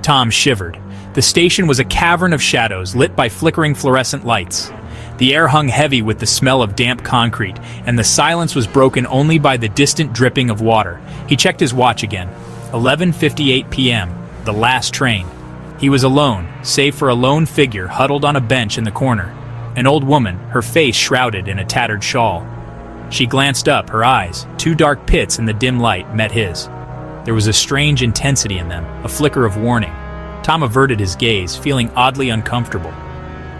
Tom shivered. The station was a cavern of shadows lit by flickering fluorescent lights. The air hung heavy with the smell of damp concrete, and the silence was broken only by the distant dripping of water. He checked his watch again. 11:58 p.m., the last train. He was alone, save for a lone figure huddled on a bench in the corner. An old woman, her face shrouded in a tattered shawl. She glanced up, her eyes, two dark pits in the dim light, met his. There was a strange intensity in them, a flicker of warning. Tom averted his gaze, feeling oddly uncomfortable.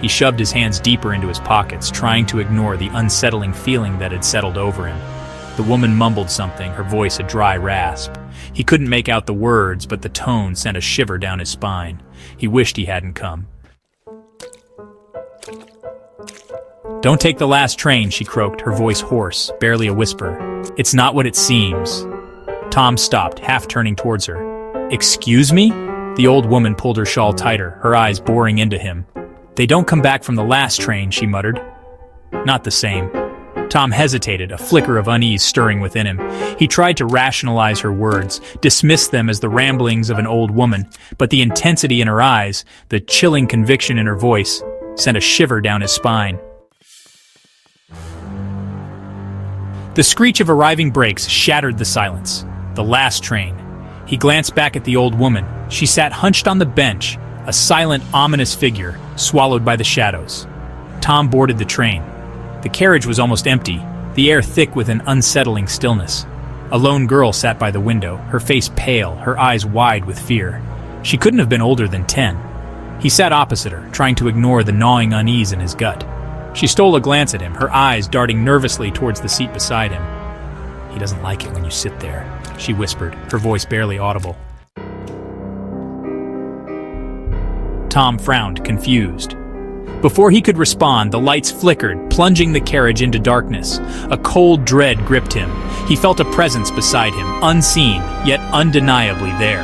He shoved his hands deeper into his pockets, trying to ignore the unsettling feeling that had settled over him. The woman mumbled something, her voice a dry rasp. He couldn't make out the words, but the tone sent a shiver down his spine. He wished he hadn't come. "Don't take the last train," she croaked, her voice hoarse, barely a whisper. "It's not what it seems." Tom stopped, half turning towards her. "Excuse me?" The old woman pulled her shawl tighter, her eyes boring into him. "They don't come back from the last train," she muttered. "Not the same." Tom hesitated, a flicker of unease stirring within him. He tried to rationalize her words, dismiss them as the ramblings of an old woman, but the intensity in her eyes, the chilling conviction in her voice, sent a shiver down his spine. The screech of arriving brakes shattered the silence. The last train. He glanced back at the old woman. She sat hunched on the bench, a silent, ominous figure, swallowed by the shadows. Tom boarded the train. The carriage was almost empty, the air thick with an unsettling stillness. A lone girl sat by the window, her face pale, her eyes wide with fear. She couldn't have been older than 10. He sat opposite her, trying to ignore the gnawing unease in his gut. She stole a glance at him, her eyes darting nervously towards the seat beside him. "He doesn't like it when you sit there," she whispered, her voice barely audible. Tom frowned, confused. Before he could respond, the lights flickered, plunging the carriage into darkness. A cold dread gripped him. He felt a presence beside him, unseen, yet undeniably there.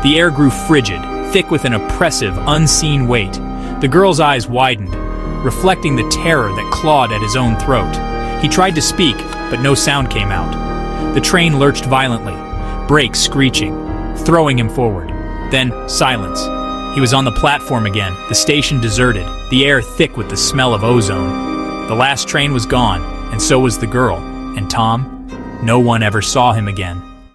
The air grew frigid, thick with an oppressive, unseen weight. The girl's eyes widened, reflecting the terror that clawed at his own throat. He tried to speak, but no sound came out. The train lurched violently, brakes screeching, throwing him forward. Then, silence. He was on the platform again, the station deserted, the air thick with the smell of ozone. The last train was gone, and so was the girl. And Tom? No one ever saw him again.